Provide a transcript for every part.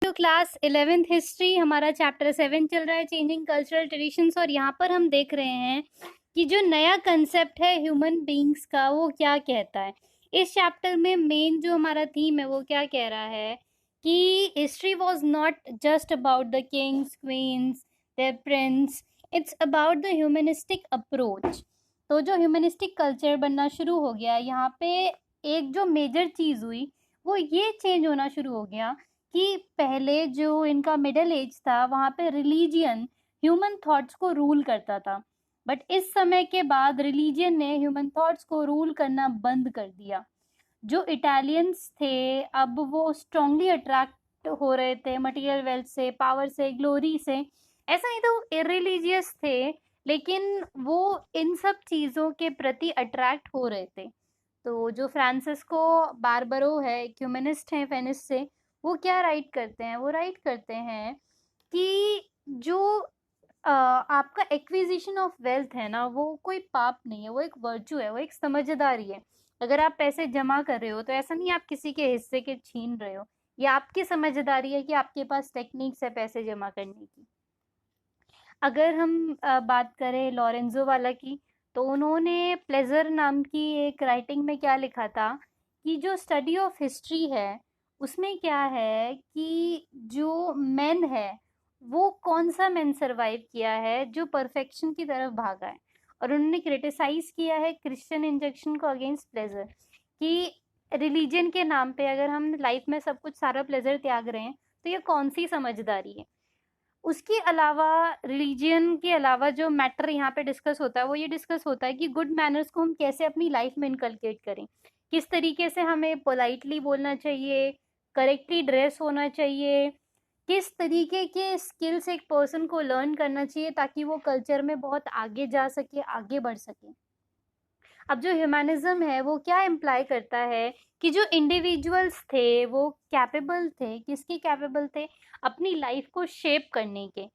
तो class 11th history हमारा chapter 7 चल रहा है, चेंजिंग कल्चरल ट्रेडिशंस। और यहाँ पर हम देख रहे हैं कि जो नया कंसेप्ट है ह्यूमन बीइंग्स का वो क्या कहता है। इस चैप्टर में मेन जो हमारा थीम है वो क्या कह रहा है कि history was not just about the kings queens their prince, it's about the humanistic approach. तो जो ह्यूमनिस्टिक कल्चर बनना शुरू हो गया यहाँ पे, एक जो मेजर चीज़ हुई वो ये चेंज होना शुरू हो गया कि पहले जो इनका मिडिल एज था वहाँ पे रिलीजियन ह्यूमन थॉट्स को रूल करता था, बट इस समय के बाद रिलीजियन ने ह्यूमन थॉट्स को रूल करना बंद कर दिया। जो इटालियंस थे अब वो स्ट्रांगली अट्रैक्ट हो रहे थे मटेरियल वेल्थ से, पावर से, ग्लोरी से। ऐसा नहीं था वो इरिलीजियस थे, लेकिन वो इन सब चीज़ों के प्रति अट्रैक्ट हो रहे थे। तो जो फ्रांसिस्को बारबरो है, एक ह्यूमनिस्ट हैं वेनिस से, वो क्या राइट करते हैं, वो राइट करते हैं कि जो आपका एक्विजिशन ऑफ वेल्थ है ना, वो कोई पाप नहीं है, वो एक वर्चू है, वो एक समझदारी है। अगर आप पैसे जमा कर रहे हो तो ऐसा नहीं आप किसी के हिस्से के छीन रहे हो, ये आपकी समझदारी है कि आपके पास टेक्निक्स है पैसे जमा करने की। अगर हम बात करें लॉरेंजो वाला की, तो उन्होंने प्लेजर नाम की एक राइटिंग में क्या लिखा था कि जो स्टडी ऑफ हिस्ट्री है उसमें क्या है कि जो मैन है वो कौन सा मैन सरवाइव किया है जो परफेक्शन की तरफ भागा है। और उन्होंने क्रिटिसाइज किया है क्रिश्चियन इंजेक्शन को अगेंस्ट प्लेजर, कि रिलीजन के नाम पे अगर हम लाइफ में सब कुछ सारा प्लेजर त्याग रहे हैं तो ये कौन सी समझदारी है। उसके अलावा रिलीजियन के अलावा जो मैटर यहाँ पे डिस्कस होता है वो ये डिस्कस होता है कि गुड मैनर्स को हम कैसे अपनी लाइफ में इनकलकेट करें, किस तरीके से हमें पोलाइटली बोलना चाहिए, करेक्टली ड्रेस होना चाहिए, किस तरीके के स्किल्स एक पर्सन को लर्न करना चाहिए ताकि वो कल्चर में बहुत आगे जा सके, आगे बढ़ सके। अब जो ह्यूमनिज्म है वो क्या इम्प्लाई करता है कि जो इंडिविजुअल्स थे वो कैपेबल थे, किसके कैपेबल थे, अपनी लाइफ को शेप करने के।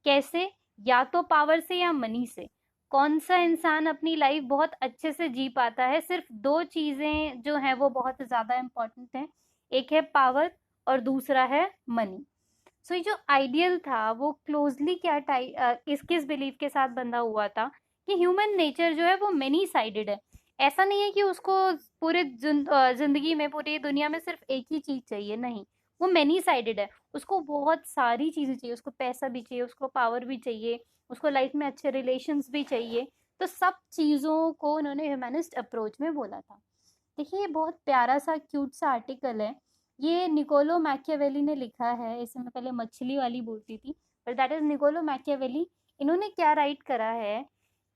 कैसे? या तो पावर से या मनी से। कौन सा इंसान अपनी लाइफ बहुत अच्छे से जी पाता है? सिर्फ दो चीजें जो हैं वो बहुत ज्यादा इंपॉर्टेंट हैं, एक है पावर और दूसरा है मनी। सो ये जो आइडियल था वो क्लोजली क्या किस किस बिलीफ के साथ बंधा हुआ था कि ह्यूमन नेचर जो है वो मेनी साइडेड है। ऐसा नहीं है कि उसको पूरे जिंदगी में, पूरी दुनिया में सिर्फ एक ही चीज चाहिए, नहीं, वो मेनी साइडेड है। उसको बहुत सारी चीजें चाहिए, उसको पैसा भी चाहिए, उसको पावर भी चाहिए, उसको लाइफ में अच्छे रिलेशंस भी चाहिए। तो सब चीजों को उन्होंने ह्यूमनिस्ट अप्रोच में बोला था। देखिए ये बहुत प्यारा सा क्यूट सा आर्टिकल है, ये निकोलो मैकियावेली ने लिखा है। इसे मैं पहले मछली वाली बोलती थी, पर दैट इज निकोलो मैकियावेली। इन्होंने क्या राइट करा है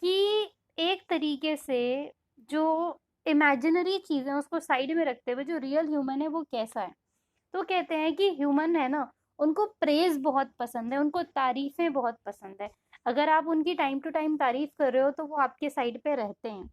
कि एक तरीके से जो इमेजिनरी चीज़ें उसको साइड में रखते हुए जो रियल ह्यूमन है वो कैसा है। तो कहते हैं कि ह्यूमन है ना, उनको प्रेज बहुत पसंद है, उनको तारीफें बहुत पसंद है। अगर आप उनकी टाइम टू टाइम तारीफ कर रहे हो तो वो आपके साइड पे रहते हैं।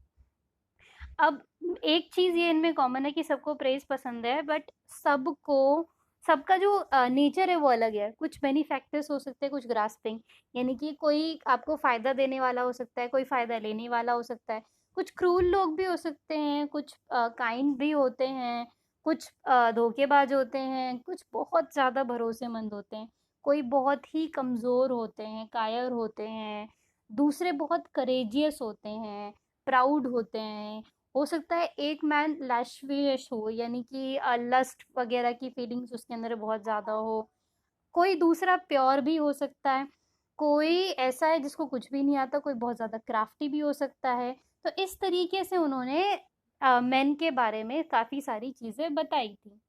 अब एक चीज ये इनमें कॉमन है कि सबको प्रेज पसंद है, बट सबको, सबका जो नेचर है वो अलग है। कुछ बेनिफैक्टर्स हो सकते हैं, कुछ ग्रास्पिंग, यानी कि कोई आपको फायदा देने वाला हो सकता है, कोई फायदा लेने वाला हो सकता है। कुछ क्रूल लोग भी हो सकते हैं, कुछ काइंड भी होते हैं, कुछ धोखेबाज होते हैं, कुछ बहुत ज्यादा भरोसेमंद होते हैं, कोई बहुत ही कमजोर होते हैं, कायर होते हैं, दूसरे बहुत करेजियस होते हैं, प्राउड होते हैं। हो सकता है एक मैन लैशविश हो, यानी कि लस्ट वगैरह की फीलिंग्स उसके अंदर बहुत ज़्यादा हो। कोई दूसरा प्योर भी हो सकता है, कोई ऐसा है जिसको कुछ भी नहीं आता, कोई बहुत ज़्यादा क्राफ्टी भी हो सकता है। तो इस तरीके से उन्होंने मेन के बारे में काफ़ी सारी चीज़ें बताई थी।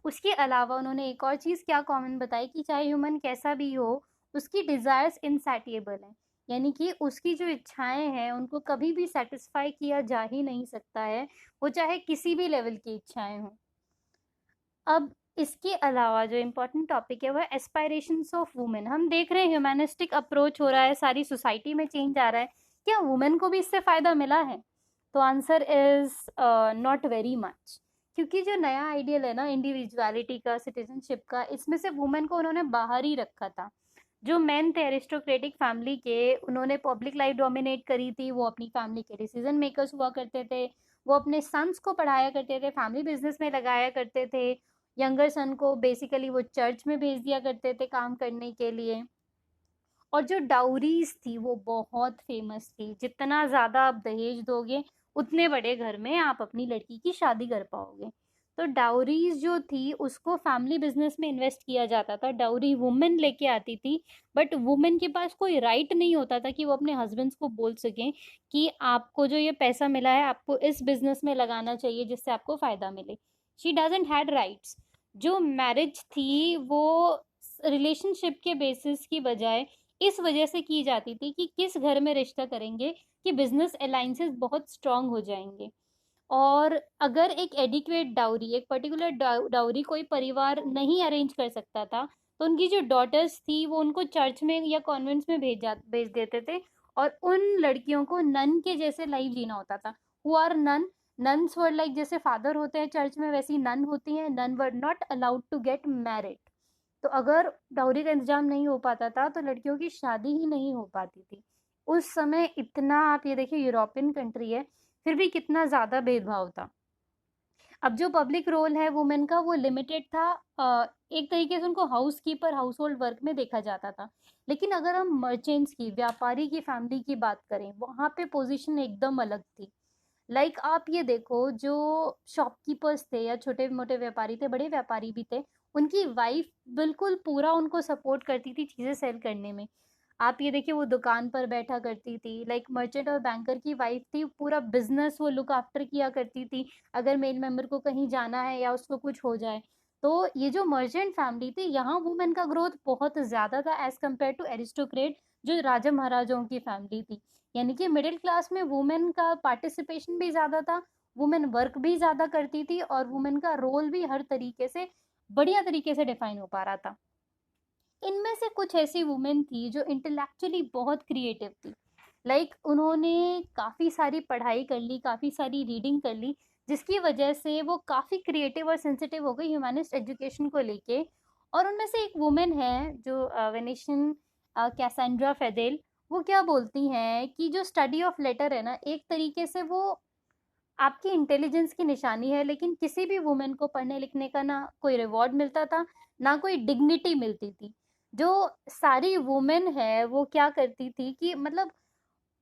उसके अलावा उन्होंने एक और चीज़ क्या कॉमन बताई कि चाहे ह्यूमन कैसा भी हो, उसकी डिज़ायर्स इनसैटिएबल हैं, यानी कि उसकी जो इच्छाएं हैं उनको कभी भी सेटिस्फाई किया जा ही नहीं सकता है, वो चाहे किसी भी लेवल की इच्छाएं हों। अब इसके अलावा जो इम्पोर्टेंट टॉपिक है वह एस्पायरेशंस ऑफ वुमेन। हम देख रहे हैं ह्यूमनिस्टिक अप्रोच हो रहा है, सारी सोसाइटी में चेंज आ रहा है, क्या वुमेन को भी इससे फ़ायदा मिला है? तो answer is not very much. क्योंकि जो नया आइडियल है ना इंडिविजुअलिटी का, सिटीजनशिप का, इसमें से वुमेन को उन्होंने बाहर ही रखा था। जो मेन थे एरिस्टोक्रेटिक फैमिली के, उन्होंने पब्लिक लाइफ डोमिनेट करी थी, वो अपनी फैमिली के डिसीजन मेकर्स हुआ करते थे, वो अपने सन्स को पढ़ाया करते थे, फैमिली बिजनेस में लगाया करते थे, यंगर सन को बेसिकली वो चर्च में भेज दिया करते थे काम करने के लिए। और जो डाउरीज थी वो बहुत फेमस थी, जितना ज़्यादा आप दहेज दोगे उतने बड़े घर में आप अपनी लड़की की शादी कर पाओगे। तो डाउरीज जो थी उसको फैमिली बिजनेस में इन्वेस्ट किया जाता था, डाउरी वुमेन लेके आती थी, बट वुमेन के पास कोई राइट नहीं होता था कि वो अपने हस्बैंड्स को बोल सकें कि आपको जो ये पैसा मिला है आपको इस बिजनेस में लगाना चाहिए जिससे आपको फ़ायदा मिले। She doesn't had rights. जो मैरिज थी वो रिलेशनशिप के बेसिस की बजाय इस वजह से की जाती थी कि किस घर में रिश्ता करेंगे कि बिजनेस अलाइंसेस बहुत स्ट्रांग हो जाएंगे। और अगर एक एडिक्वेट डाउरी, एक पर्टिकुलर डाउरी कोई परिवार नहीं अरेंज कर सकता था, तो उनकी जो डॉटर्स थी वो उनको चर्च में या कॉन्वेंट्स में भेज देते थे, और उन लड़कियों को नन के जैसे लाइफ जीना होता था। Who are nun? Nuns were like, जैसे फादर होते हैं चर्च में वैसी नन होती हैं। Nun were not allowed to get married. तो अगर डाउरी का इंतजाम नहीं हो पाता था तो लड़कियों की शादी ही नहीं हो पाती थी। उस समय इतना, आप ये देखिए यूरोपियन कंट्री है, फिर भी कितना ज़्यादा भेदभाव था। अब जो पब्लिक रोल है वुमेन का वो लिमिटेड था। एक तरीके से उनको house keeper, house hold work में देखा जाता था। लेकिन अगर हम मर्चेंट्स की, व्यापारी की फैमिली की बात करें, वहाँ पे पोजीशन एकदम अलग थी। आप ये देखो, जो शॉपकीपर्स थे या छोटे मोटे व्यापारी थे, बड़े व्यापारी भी थे, उनकी वाइफ बिल्कुल पूरा उनको सपोर्ट करती थी चीज़ें सेल करने में। आप ये देखिए वो दुकान पर बैठा करती थी, मर्चेंट और बैंकर की वाइफ थी, पूरा बिजनेस वो लुक आफ्टर किया करती थी। अगर मेल मेंबर को कहीं जाना है या उसको कुछ हो जाए, तो ये जो मर्चेंट फैमिली थी यहाँ वुमेन का ग्रोथ बहुत ज़्यादा था एज कम्पेयर टू एरिस्टोक्रेट, जो राजा महाराजाओं की फैमिली थी। यानी कि मिडिल क्लास में वुमेन का पार्टिसिपेशन भी ज़्यादा था, वुमेन वर्क भी ज़्यादा करती थी, और वुमेन का रोल भी हर तरीके से बढ़िया तरीके से डिफाइन हो पा रहा था। इनमें से कुछ ऐसी वुमेन थी जो इंटेलेक्चुअली बहुत क्रिएटिव थी। उन्होंने काफ़ी सारी पढ़ाई कर ली, काफ़ी सारी रीडिंग कर ली, जिसकी वजह से वो काफ़ी क्रिएटिव और सेंसिटिव हो गई ह्यूमनिस्ट एजुकेशन को लेके। और उनमें से एक वुमेन है जो वेनेशियन कैसेंड्रा फेडेल। वो क्या बोलती हैं कि जो स्टडी ऑफ लेटर है ना, एक तरीके से वो आपकी इंटेलिजेंस की निशानी है, लेकिन किसी भी वुमेन को पढ़ने लिखने का ना कोई रिवॉर्ड मिलता था, ना कोई डिग्निटी मिलती थी। जो सारी वुमेन है वो क्या करती थी कि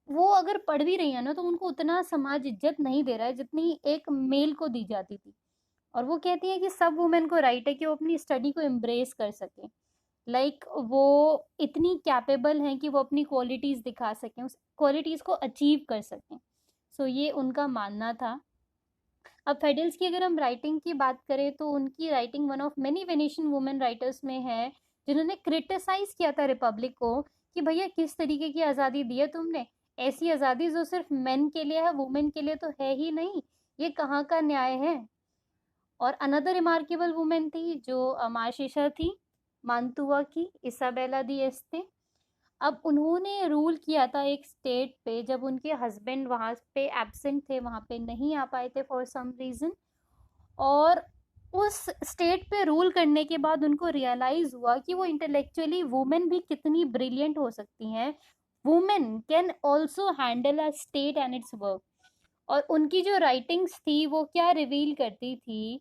वो अगर पढ़ भी रही है ना, तो उनको उतना समाज इज्जत नहीं दे रहा है जितनी एक मेल को दी जाती थी। और वो कहती है कि सब वुमेन को राइट है कि वो अपनी स्टडी को एम्ब्रेस कर सके। वो इतनी कैपेबल हैं कि वो अपनी क्वालिटीज़ दिखा सकें, उस क्वालिटीज़ को अचीव कर सकें। सो ये उनका मानना था। अब फेडल्स की अगर हम राइटिंग की बात करें तो उनकी writing one of many Venetian women writers में है, जिन्होंने क्रिटिसाइज किया था रिपब्लिक को कि भैया किस तरीके की आज़ादी दी है तुमने, ऐसी आज़ादी जो सिर्फ मेन के लिए है, वुमेन के लिए तो है ही नहीं, ये कहाँ का न्याय है। और अनदर रिमार्केबल वुमेन थी जो मार्शेसा थी, मांतुआ की, इसाबेला दी एस्ते। अब उन्होंने रूल किया था एक स्टेट पे जब उनके हस्बैंड वहाँ पे एब्सेंट थे, वहाँ पे नहीं आ पाए थे फॉर सम रीज़न। और उस स्टेट पे रूल करने के बाद उनको रियलाइज़ हुआ कि वो इंटेलेक्चुअली वुमेन भी कितनी ब्रिलियंट हो सकती हैं। Women can also handle a state and it's work. और उनकी जो राइटिंग्स थी वो क्या रिवील करती थी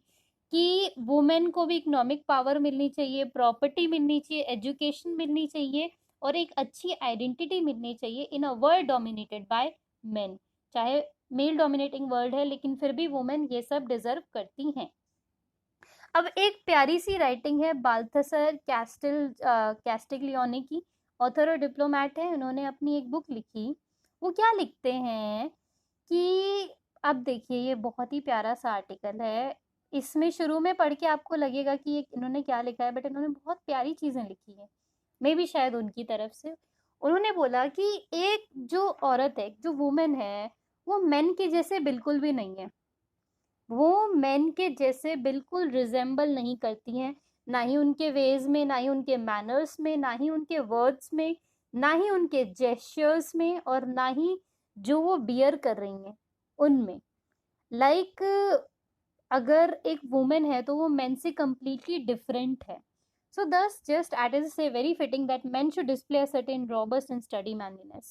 कि वुमेन को भी इकोनॉमिक पावर मिलनी चाहिए, प्रॉपर्टी मिलनी चाहिए, एजुकेशन मिलनी चाहिए, और एक अच्छी आइडेंटिटी मिलनी चाहिए in a world dominated by men. चाहे मेल डोमिनेटिंग वर्ल्ड है, लेकिन फिर भी वुमेन ये सब डिजर्व करती हैं। अब एक प्यारी सी राइटिंग है बाल्थसर कैस्टिग्लियोनी की, ऑथर और डिप्लोमैट है। उन्होंने अपनी एक बुक लिखी। वो क्या लिखते हैं कि अब देखिए ये बहुत ही प्यारा सा आर्टिकल है। इसमें शुरू में पढ़ के आपको लगेगा कि ये इन्होंने क्या लिखा है, बट इन्होंने बहुत प्यारी चीज़ें लिखी है, मे भी शायद उनकी तरफ से। उन्होंने बोला कि एक जो औरत है, जो वुमेन है, वो मेन के जैसे बिल्कुल भी नहीं है। वो मेन के जैसे बिल्कुल रिजेंबल नहीं करती हैं, ना ही उनके वेज में, ना ही उनके मैनर्स में, ना ही उनके वर्ड्स में, ना ही उनके जेस्चर्स में, और ना ही जो वो बियर कर रही हैं उनमें। लाइक अगर एक वुमेन है तो वो मेन से completely डिफरेंट है। सो दस जस्ट एट इज से very fitting that men should display a certain robust and steady manliness।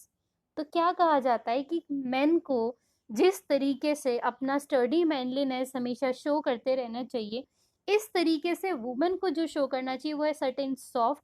तो क्या कहा जाता है कि मेन को जिस तरीके से अपना स्टडी मैनलीनेस हमेशा शो करते रहना चाहिए, इस तरीके से वुमेन को जो शो करना चाहिए वो है सर्टेन सॉफ्ट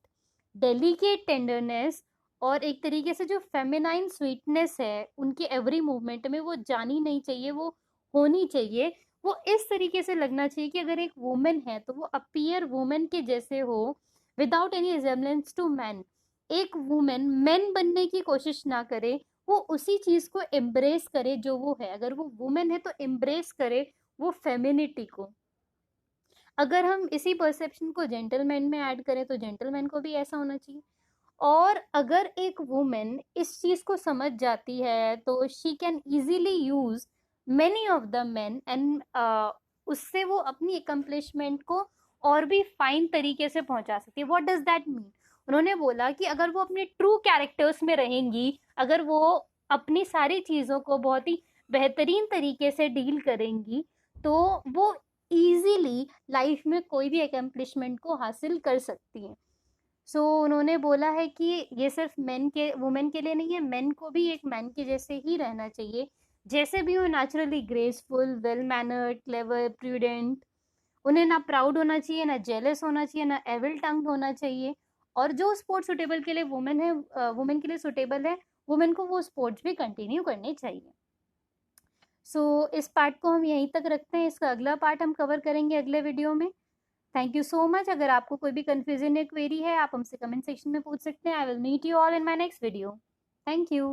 डेलिकेट टेंडरनेस, और एक तरीके से जो फेमिनाइन स्वीटनेस है उनके एवरी मूवमेंट में वो जानी नहीं चाहिए, वो होनी चाहिए। वो इस तरीके से लगना चाहिए कि अगर एक वुमेन है तो वो अपीयर वुमेन के जैसे हो, without any resemblance to man. एक वुमेन मैन बनने की कोशिश ना करे, वो उसी चीज को एम्ब्रेस करे जो वो है। अगर वो वुमेन है तो एम्ब्रेस करे वो फेमिनिटी को। अगर हम इसी परसेप्शन को जेंटलमैन में ऐड करें तो जेंटलमैन को भी ऐसा होना चाहिए। और अगर एक वुमेन इस चीज को समझ जाती है तो she can easily use many of the main and उससे वो अपनी अकम्पलिशमेंट को और भी फाइन तरीके से पहुंचा सकती है। What does that mean? उन्होंने बोला कि अगर वो अपने ट्रू कैरेक्टर्स में रहेंगी, अगर वो अपनी सारी चीजों को बहुत ही बेहतरीन तरीके से डील करेंगी, तो वो इजीली लाइफ में कोई भी अकम्पलिशमेंट को हासिल कर सकती हैं। उन्होंने बोला है कि ये सिर्फ मेन के वुमेन के लिए नहीं है, मेन को भी एक मैन के जैसे ही रहना चाहिए, जैसे भी वो naturally graceful, well mannered, clever, prudent. उन्हें ना प्राउड होना चाहिए, ना जेलस होना चाहिए, ना एविल टंग होना चाहिए। और जो स्पोर्ट सुटेबल के लिए वुमेन है, वुमेन के लिए सुटेबल है, वुमेन को वो स्पोर्ट्स भी कंटिन्यू करने चाहिए। इस पार्ट को हम यहीं तक रखते हैं, इसका अगला पार्ट हम कवर करेंगे अगले वीडियो में। Thank you so much. अगर आपको कोई भी कंफ्यूजन या क्वेरी है आप हमसे कमेंट सेक्शन में पूछ सकते हैं। I will meet you all in my next video. Thank you.